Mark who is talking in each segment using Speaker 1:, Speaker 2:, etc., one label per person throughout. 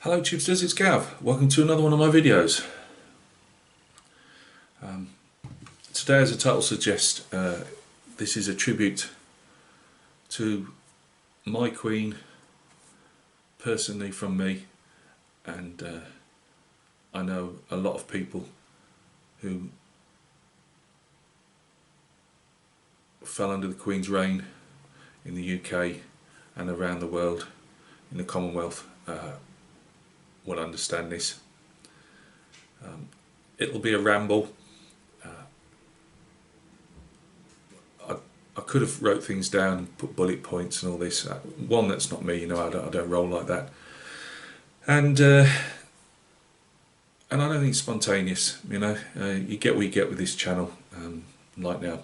Speaker 1: Hello Chipsters, it's Gav. Welcome to another one of my videos. Today, as the title suggests, this is a tribute to my Queen, personally from me, and I know a lot of people who fell under the Queen's reign in the UK and around the world, in the Commonwealth, will understand this. It'll be a ramble. I could have wrote things down and put bullet points and all this. One, that's not me, you know. I don't roll like that. And I don't think it's spontaneous, you know. You get what you get with this channel, right now.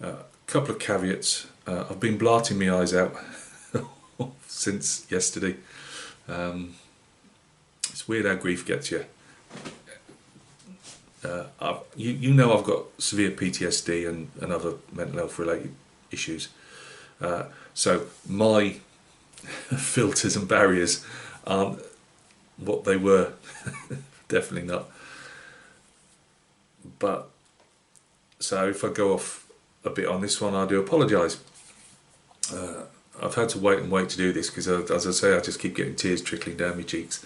Speaker 1: A couple of caveats. I've been blarting my eyes out since yesterday. It's weird how grief gets you. You know I've got severe PTSD and other mental health related issues. So my filters and barriers aren't what they were. Definitely not. But so if I go off a bit on this one, I do apologise. I've had to wait to do this because, as I say, I just keep getting tears trickling down my cheeks.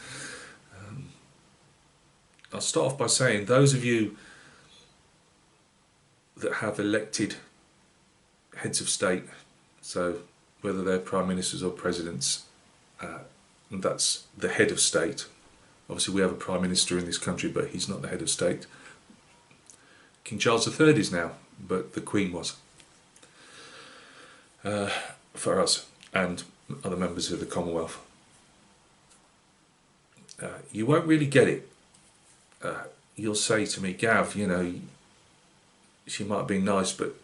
Speaker 1: I'll start off by saying, those of you that have elected heads of state, so whether they're prime ministers or presidents, and that's the head of state. Obviously we have a prime minister in this country, but he's not the head of state. King Charles III is now, but the Queen was, for us and other members of the Commonwealth. You won't really get it. You'll say to me, Gav, you know, she might have been nice, but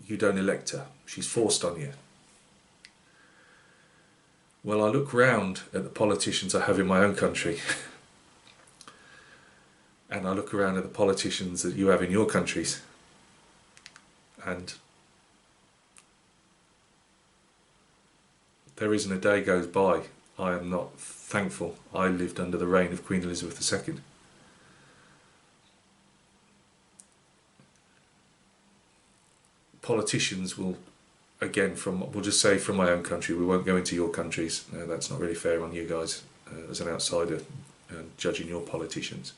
Speaker 1: you don't elect her. She's forced on you. Well, I look round at the politicians I have in my own country, and I look around at the politicians that you have in your countries, and there isn't a day goes by I am not thankful I lived under the reign of Queen Elizabeth II. Politicians will, again, we'll just say from my own country, we won't go into your countries, that's not really fair on you guys as an outsider judging your politicians,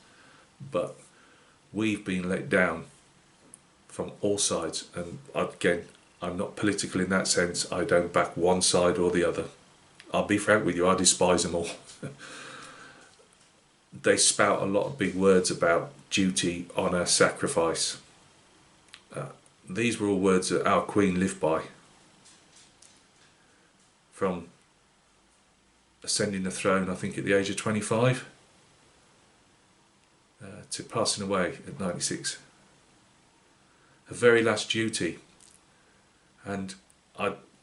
Speaker 1: but we've been let down from all sides, and again, I'm not political in that sense. I don't back one side or the other. I'll be frank with you, I despise them all. They spout a lot of big words about duty, honour, sacrifice. These were all words that our Queen lived by. From ascending the throne, I think at the age of 25, to passing away at 96. Her very last duty, and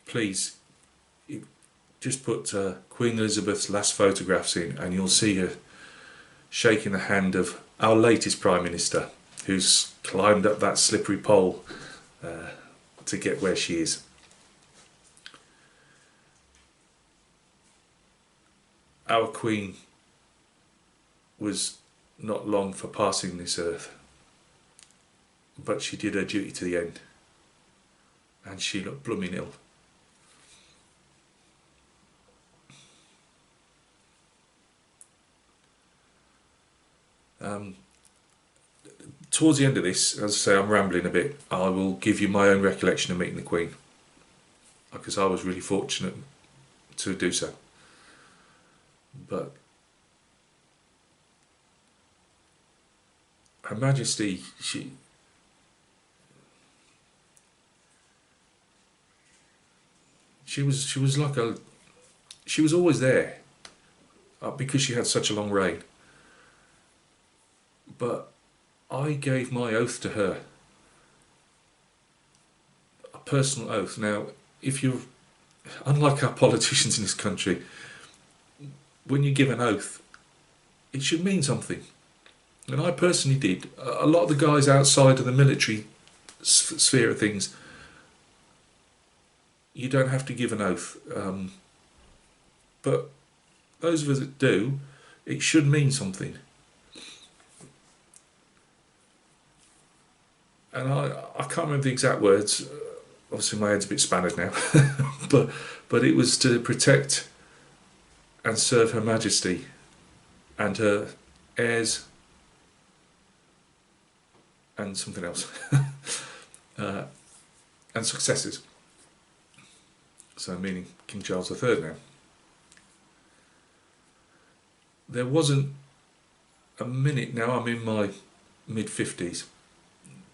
Speaker 1: please, just put Queen Elizabeth's last photographs in and you'll see her shaking the hand of our latest Prime Minister, who's climbed up that slippery pole to get where she is. Our Queen was not long for passing this earth, but she did her duty to the end, and she looked blooming ill. Towards the end of this, as I say, I'm rambling a bit, I will give you my own recollection of meeting the Queen, because I was really fortunate to do so. But Her Majesty, she was like she was always there, because she had such a long reign. But I gave my oath to her, a personal oath. Now, if you're, unlike our politicians in this country, when you give an oath, it should mean something. And I personally did. A lot of the guys outside of the military sphere of things, you don't have to give an oath. But those of us that do, it should mean something. And I can't remember the exact words. Obviously, my head's a bit spanned now, but it was to protect and serve Her Majesty and her heirs and something else, and successors. So, meaning King Charles III now. There wasn't a minute, now I'm in my mid-50s,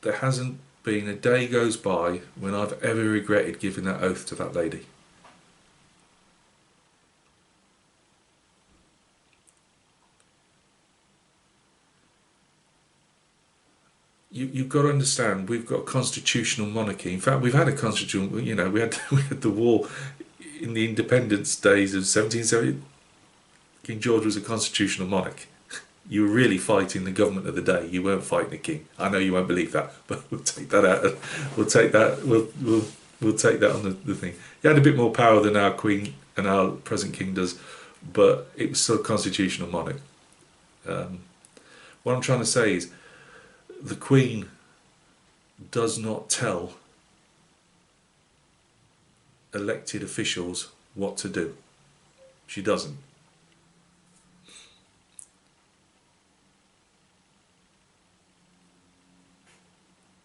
Speaker 1: there hasn't been a day goes by when I've ever regretted giving that oath to that lady. You've got to understand, we've got a constitutional monarchy. In fact, we've had a constitutional, we had the war in the independence days of 1770. King George was a constitutional monarch. You were really fighting the government of the day. You weren't fighting the king. I know you won't believe that, but we'll take that out. We'll take that. We'll take that on the thing. He had a bit more power than our queen and our present king does, but it was still a constitutional monarch. What I'm trying to say is, the Queen does not tell elected officials what to do. She doesn't.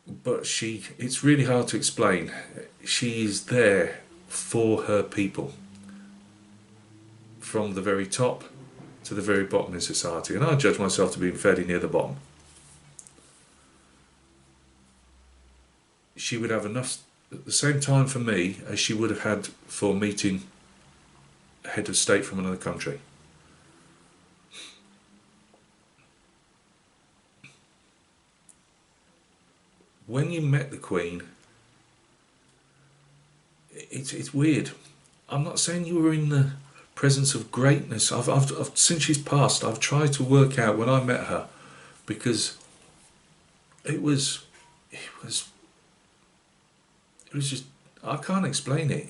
Speaker 1: But it's really hard to explain. She is there for her people, from the very top to the very bottom in society. And I judge myself to be fairly near the bottom. She would have enough at the same time for me as she would have had for meeting a head of state from another country. When you met the Queen, it's weird. I'm not saying you were in the presence of greatness. I've since she's passed, I've tried to work out when I met her, because it was just, I can't explain it.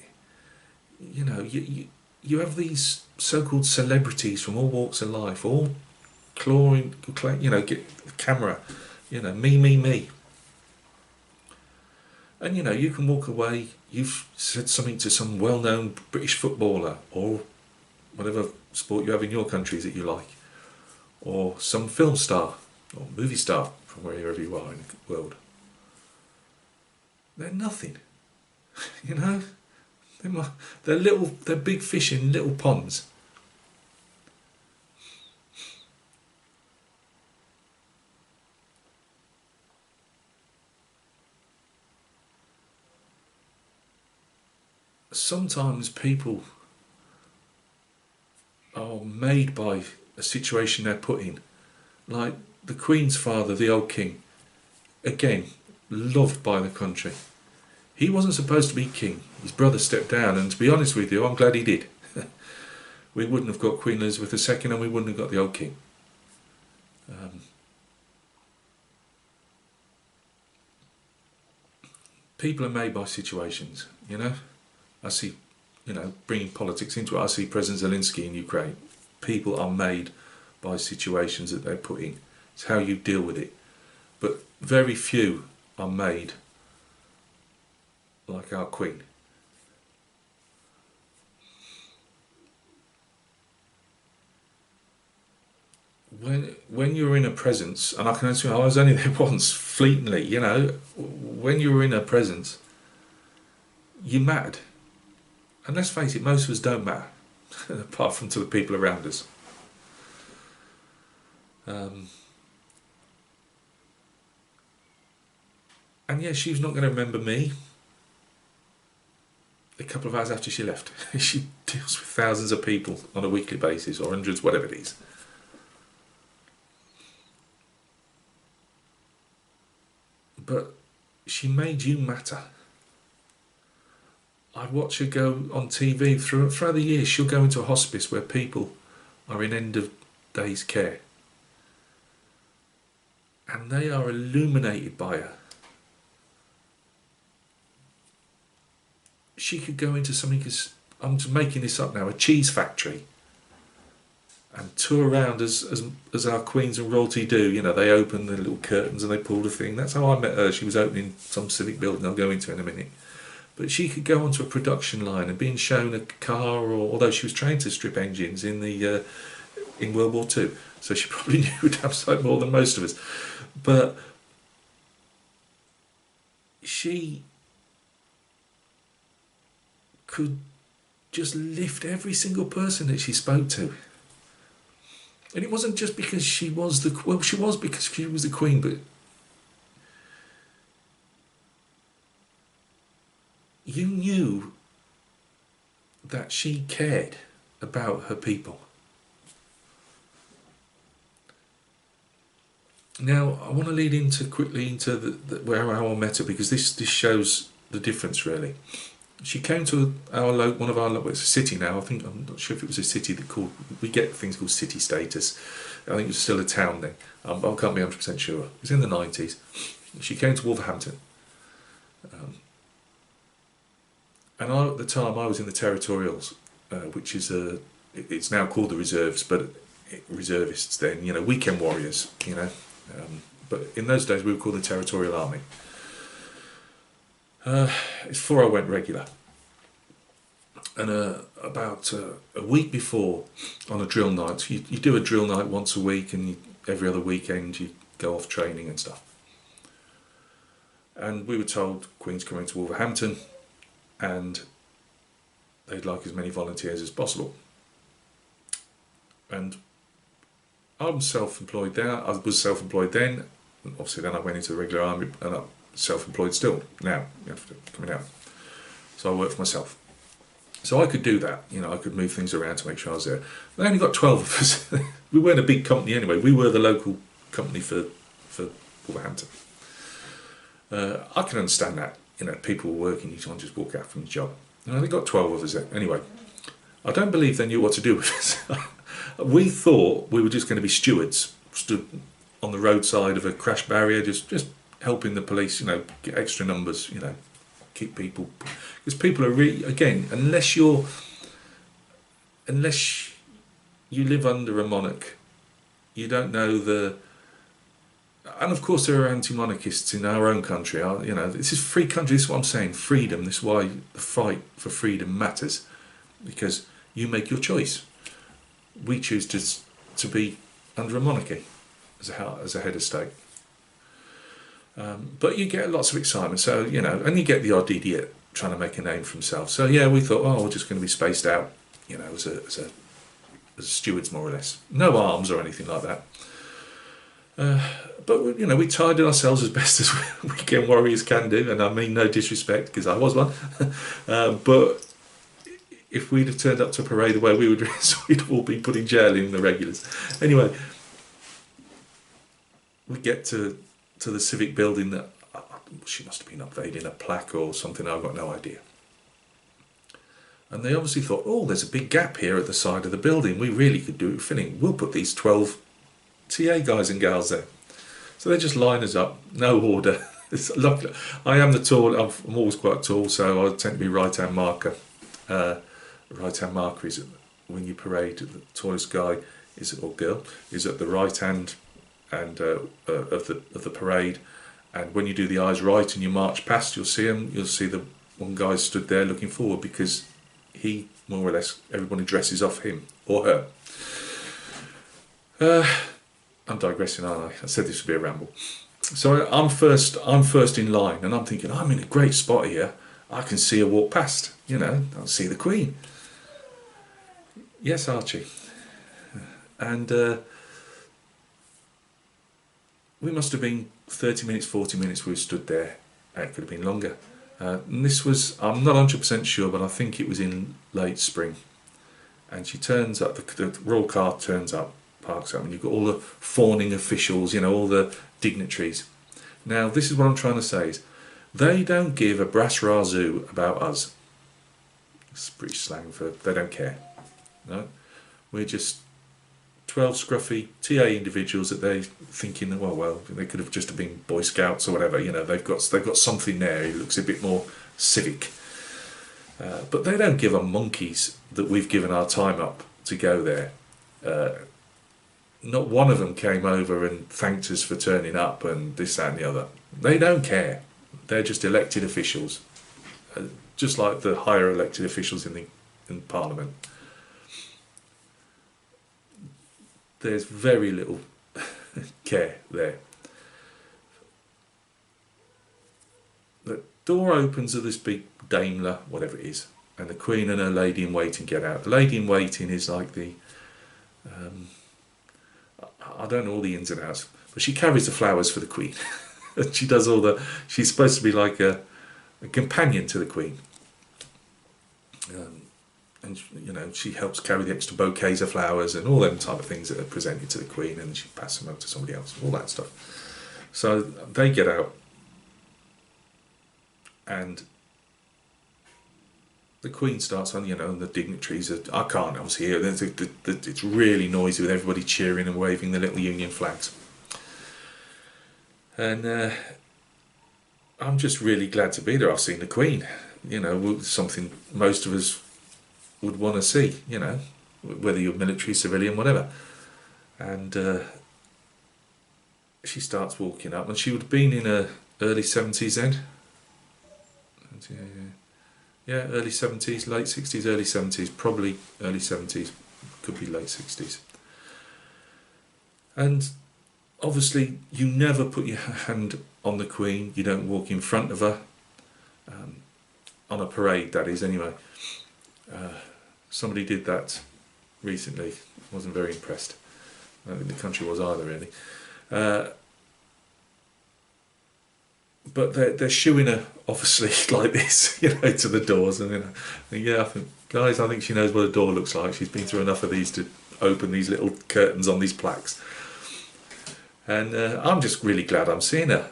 Speaker 1: You have these so-called celebrities from all walks of life, all clawing, get the camera, me. And you can walk away, you've said something to some well-known British footballer, or whatever sport you have in your countries that you like, or some film star, or movie star from wherever you are in the world. They're nothing. They're big fish in little ponds. Sometimes people are made by a situation they're put in, like the Queen's father, the old king, again, loved by the country. He wasn't supposed to be king. His brother stepped down, and to be honest with you, I'm glad he did. We wouldn't have got Queen Elizabeth II, and we wouldn't have got the old king. People are made by situations, I see, bringing politics into it, I see President Zelensky in Ukraine. People are made by situations that they're put in. It's how you deal with it. But very few are made like our Queen. When you're in a presence, and I can answer, I was only there once, fleetingly, when you're in a presence, you're mad. And let's face it, most of us don't matter, apart from to the people around us. And yeah, she's not going to remember me a couple of hours after she left. She deals with thousands of people on a weekly basis, or hundreds, whatever it is. But she made you matter. I watch her go on TV throughout the years. She'll go into a hospice where people are in end of days care, and they are illuminated by her. She could go into something, I'm just making this up now, a cheese factory, and tour around as our queens and royalty do. You know, they open the little curtains and they pull the thing. That's how I met her. She was opening some civic building I'll go into in a minute. But she could go onto a production line and being shown a car, or although she was trained to strip engines in the in World War II, so she probably knew damn sight more than most of us. But she could just lift every single person that she spoke to. And it wasn't just because she was she was because she was the Queen, but you knew that she cared about her people. Now, I want to lead quickly into where I met her, because this shows the difference really. She came to one of our it's a city now. I'm not sure if it was a city we get things called city status. I think it was still a town then. I can't be 100% sure. It was in the 90s. She came to Wolverhampton. And at the time I was in the Territorials, which is it's now called the Reserves, but reservists then, you know, weekend warriors, you know. But in those days we were called the Territorial Army. It's before I went regular. And about a week before, on a drill night, you do a drill night once a week, and every other weekend you go off training and stuff. And we were told Queen's coming to Wolverhampton and they'd like as many volunteers as possible. And I'm self-employed there. I was self-employed then. Obviously then I went into the regular army, and I'm self-employed still now, after coming out. So I work for myself. So I could do that, you know, I could move things around to make sure I was there. They only got 12 of us. We weren't a big company anyway. We were the local company for Wolverhampton. I can understand that, you know, people were working, you can't just walk out from your job. And I only got 12 of us there. Anyway, I don't believe they knew what to do with us. We thought we were just going to be stewards, stood on the roadside of a crash barrier, just helping the police, you know, get extra numbers, you know, keep people, because people are really, again, unless you live under a monarch, you don't know and of course there are anti-monarchists in our own country. You know, this is a free country. This is what I'm saying, freedom. This is why the fight for freedom matters, because you make your choice. We choose to be under a monarchy as a head of state. But you get lots of excitement, so, you know, and you get the odd idiot trying to make a name for himself. So yeah, we thought, we're just going to be spaced out, you know, as stewards, more or less. No arms or anything like that. But, you know, we tidied ourselves as best as weekend warriors can do, and I mean no disrespect, because I was one. But if we'd have turned up to a parade the way we were dressed, we'd all be put in jail in the regulars. Anyway, we get to the civic building that she must have been updating a plaque or something, I've got no idea. And they obviously thought, there's a big gap here at the side of the building, we really could do it filling. We'll put these 12 TA guys and girls there. So they just line us up, no order. I am the tall, I'm always quite tall, so I tend to be right-hand marker. Right-hand marker is when you parade, the tallest guy or girl is at the right hand and of the parade, and when you do the eyes right and you march past, you'll see the one guy stood there looking forward, because he, more or less, everybody dresses off him or her. I'm digressing, aren't I? I said this would be a ramble. So I'm first in line, and I'm thinking, I'm in a great spot here. I can see her walk past, you know, I'll see the Queen. Yes, Archie. And we must have been 30 minutes, 40 minutes we stood there. It could have been longer. And this was, I'm not 100% sure, but I think it was in late spring. And she turns up, the royal car turns up, parks up, and you've got all the fawning officials, you know, all the dignitaries. Now, this is what I'm trying to say is, they don't give a brass razoo about us. It's British slang for they don't care. No? We're just 12 scruffy TA individuals that they're thinking, well, they could have just been Boy Scouts or whatever, you know, they've got something there, it looks a bit more civic. But they don't give a monkeys that we've given our time up to go there. Not one of them came over and thanked us for turning up and this, that and the other. They don't care. They're just elected officials, just like the higher elected officials in Parliament. There's very little care there. The door opens of this big Daimler, whatever it is, and the Queen and her lady-in-waiting get out. The lady-in-waiting is like the... I don't know all the ins and outs, but she carries the flowers for the Queen. She does all the... She's supposed to be like a companion to the Queen. And, you know, she helps carry the extra bouquets of flowers and all them type of things that are presented to the Queen, and she passes them over to somebody else, all that stuff. So they get out, and the Queen starts on, you know, and the dignitaries are, I can't obviously hear it, it's really noisy with everybody cheering and waving the little Union flags. And I'm just really glad to be there. I've seen the Queen, you know, something most of us would want to see, you know, whether you're military, civilian, whatever. And she starts walking up, and she would have been in her early 70s then. Yeah, early 70s, late 60s, early 70s, probably early 70s, could be late 60s. And obviously you never put your hand on the Queen, you don't walk in front of her, on a parade that is anyway. Somebody did that recently, wasn't very impressed. I don't think the country was either really. But they're shooing her obviously like this, you know, to the doors, and then I think, guys, I think she knows what a door looks like. She's been through enough of these to open these little curtains on these plaques. And I'm just really glad I'm seeing her.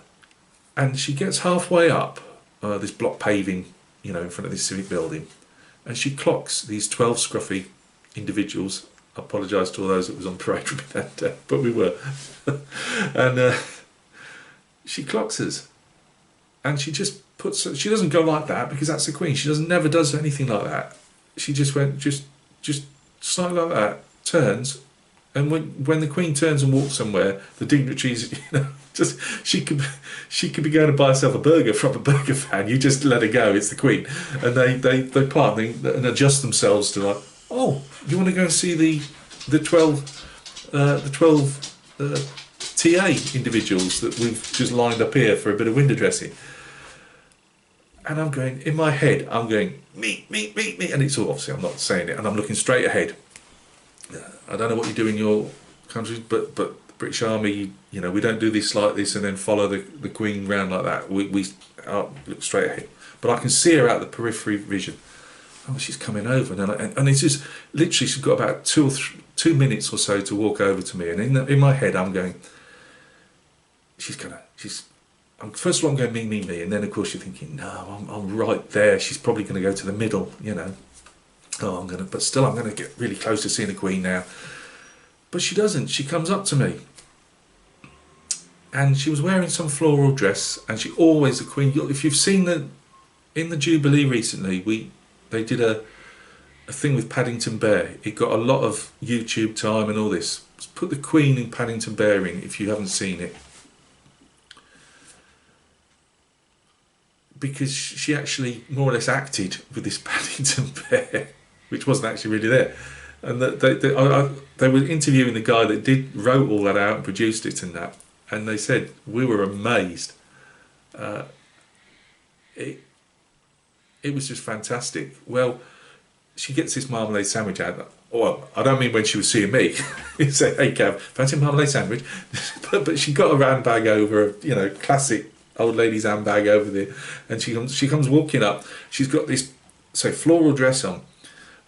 Speaker 1: And she gets halfway up this block paving, you know, in front of this civic building, and she clocks these 12 scruffy individuals. I apologise to all those that was on parade with me that day, but we were. And she clocks us. And she just puts, she doesn't go like that because that's the Queen. She never does anything like that. She just went, just slightly like that, turns, and when the Queen turns and walks somewhere, the dignitaries, you know, just she could be going to buy herself a burger from a burger van. You just let her go. It's the Queen, and they part and adjust themselves to like, oh, you want to go and see the 12 TA individuals that we've just lined up here for a bit of window dressing. And I'm going, in my head, I'm going, me, and it's all, obviously I'm not saying it, and I'm looking straight ahead. I don't know what you do in your countries, but the British Army, you know, we don't do this like this and then follow the Queen round like that. We look straight ahead. But I can see her out the periphery vision. Oh, she's coming over, and it's just, literally she's got about 2 minutes or so to walk over to me, and in my head I'm going, first of all I'm going me, and then of course you're thinking, no, I'm right there, she's probably going to go to the middle, you know. Oh, but still I'm going to get really close to seeing the Queen now. But she doesn't. She comes up to me, and she was wearing some floral dress, and she always, the Queen, if you've seen in the Jubilee recently, they did a thing with Paddington Bear. It got a lot of YouTube time and all this. Just put the Queen in Paddington Bear in if you haven't seen it. Because she actually more or less acted with this Paddington Bear, which wasn't actually really there. And they were interviewing the guy that wrote all that out and produced it and that, and they said, we were amazed. It was just fantastic. Well, she gets this marmalade sandwich out. Well, I don't mean when she was seeing me. You say, hey Cav, fancy a marmalade sandwich? but she got her handbag over, you know, classic old lady's handbag over there, and she comes walking up. She's got this, say, floral dress on,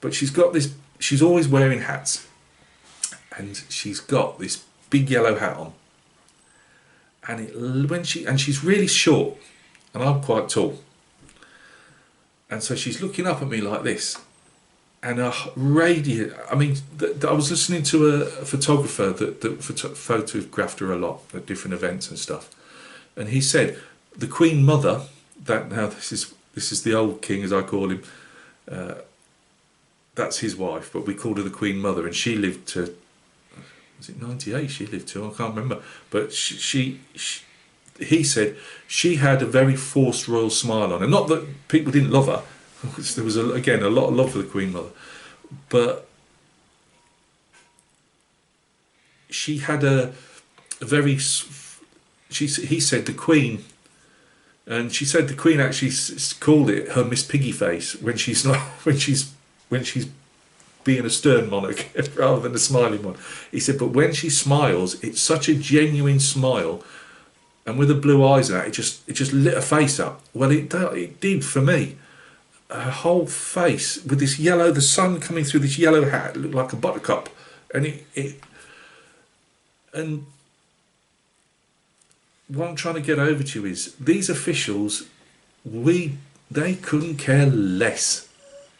Speaker 1: but she's always wearing hats, and she's got this big yellow hat on, and she's really short, and I'm quite tall, and so she's looking up at me like this, and a radiant. I mean, I was listening to a photographer that photographed her a lot at different events and stuff. And he said, the Queen Mother, that now this is the old king as I call him, that's his wife, but we called her the Queen Mother, and she lived to was it 98 she lived to? I can't remember. But he said she had a very forced royal smile on her. Not that people didn't love her, because there was, again, a lot of love for the Queen Mother. But she had a very... he said the Queen... And she said the Queen actually called it her Miss Piggy face when she's not... when she's being a stern monarch rather than a smiling one. He said, but when she smiles, it's such a genuine smile, and with the blue eyes and that, it just lit her face up. Well, it did for me. Her whole face with this yellow, the sun coming through this yellow hat, it looked like a buttercup, and and what I'm trying to get over to you is these officials, they couldn't care less.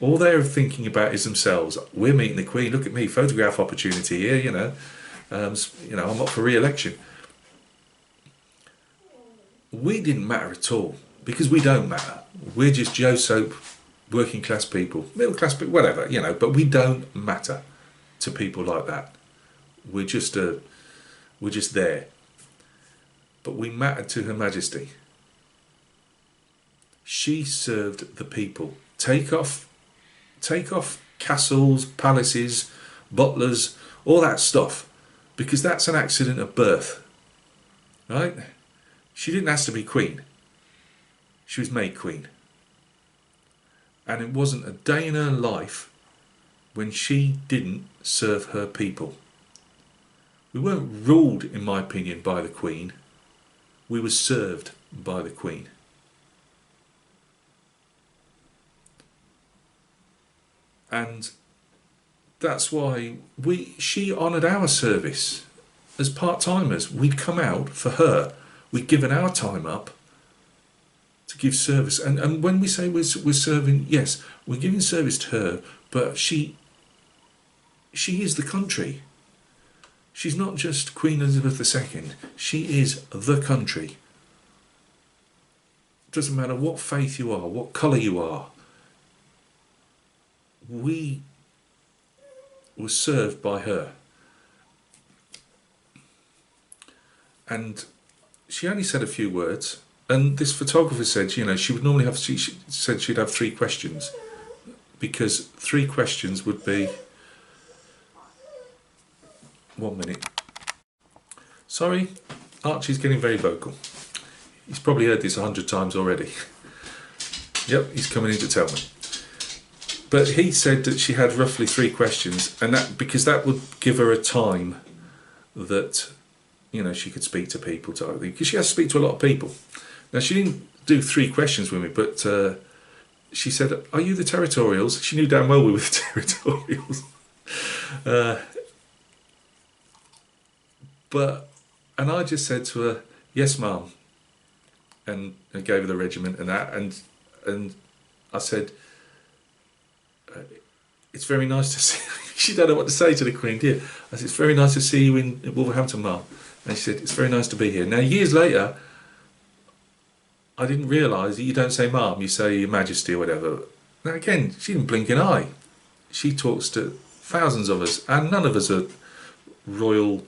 Speaker 1: All they're thinking about is themselves. We're meeting the Queen. Look at me, photograph opportunity here. You know, I'm up for re-election. We didn't matter at all, because we don't matter. We're just Joe Soap, working class people, middle class people, whatever. You know, but we don't matter to people like that. We're just there. But we mattered to Her Majesty. She served the people. Take off castles, palaces, butlers, all that stuff, because that's an accident of birth, right? She didn't ask to be queen. She was made queen. And it wasn't a day in her life when she didn't serve her people. We weren't ruled, in my opinion, by the Queen. We were served by the Queen. And that's why she honoured our service as part-timers. We'd come out for her. We'd given our time up to give service. And when we say we're serving, yes, we're giving service to her, but she is the country. She's not just Queen Elizabeth II. She is the country. It doesn't matter what faith you are, what colour you are. We were served by her. And she only said a few words. And this photographer said, you know, she would normally have, she said she'd have 3 questions. Because 3 questions would be... 1 minute. Sorry, Archie's getting very vocal. He's probably heard this 100 times already. Yep, he's coming in to tell me. But he said that she had roughly 3 questions, and that because that would give her a time that, you know, she could speak to people, because she has to speak to a lot of people. Now, she didn't do 3 questions with me, but she said, "Are you the Territorials?" She knew damn well we were the Territorials. And I just said to her, "Yes, ma'am," and I gave her the regiment and that, and I said, "It's very nice to see." She don't know what to say to the Queen, dear. I said, "It's very nice to see you in Wolverhampton, ma'am." And she said, "It's very nice to be here." Now, years later, I didn't realise that you don't say ma'am, you say Your Majesty or whatever. Now, again, she didn't blink an eye. She talks to thousands of us, and none of us are royal.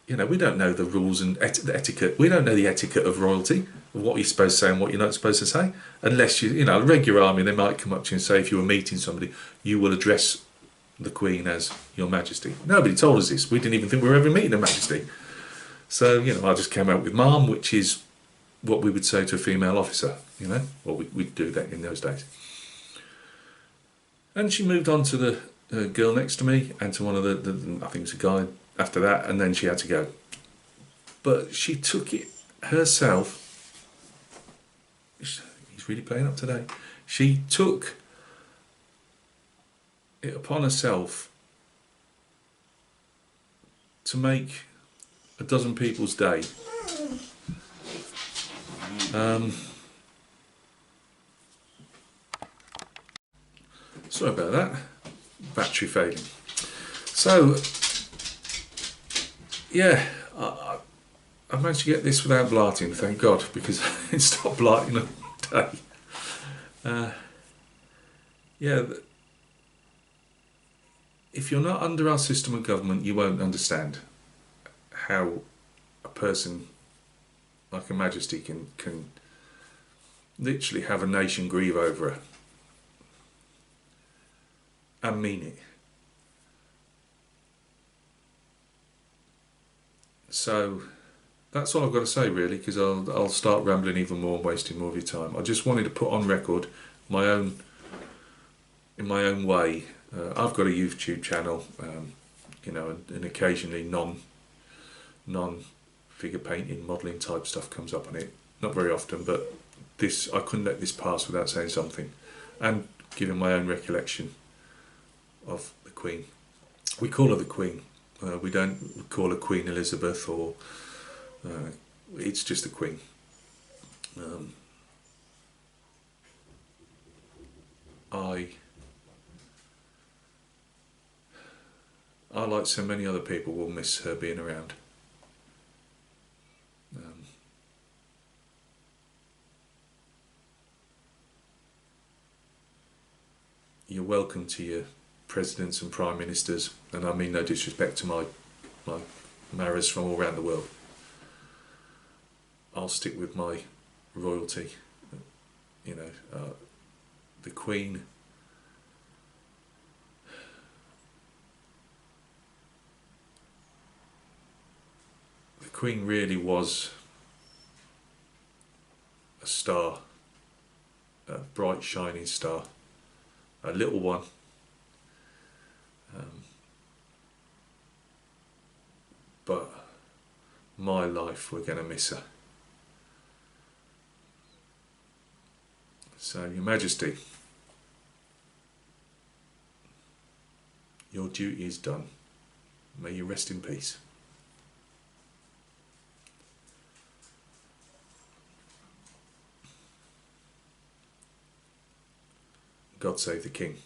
Speaker 1: You know, we don't know the rules and the etiquette. We don't know the etiquette of royalty, of what you're supposed to say and what you're not supposed to say. Unless you know, a regular army, they might come up to you and say, if you were meeting somebody, you will address the Queen as Your Majesty. Nobody told us this. We didn't even think we were ever meeting Her Majesty. So, you know, I just came out with ma'am, which is what we would say to a female officer, you know, or we'd do that in those days. And she moved on to the girl next to me and to one of the I think it was a guy after that, and then she had to go. But she took it herself. He's really playing up today. She took it upon herself to make a dozen people's day. Sorry about that. Battery failing. So, yeah, I managed to get this without blarting, thank God, because it stopped blarting all day. Yeah, if you're not under our system of government, you won't understand how a person like Her Majesty can literally have a nation grieve over her and mean it. So that's all I've got to say, really, because I'll start rambling even more and wasting more of your time. I just wanted to put on record my own, in my own way. I've got a YouTube channel, you know, and occasionally non figure painting, modelling type stuff comes up on it. Not very often, but this, I couldn't let this pass without saying something and giving my own recollection of the Queen. We call her the Queen. We don't call her Queen Elizabeth, or it's just the Queen. I, like so many other people, will miss her being around. You're welcome to your presidents and prime ministers, and I mean no disrespect to my maras from all around the world. I'll stick with my royalty. You know, the Queen. The Queen really was a star, a bright shining star, a little one. But my life, we're going to miss her. So, Your Majesty, your duty is done. May you rest in peace. God save the King.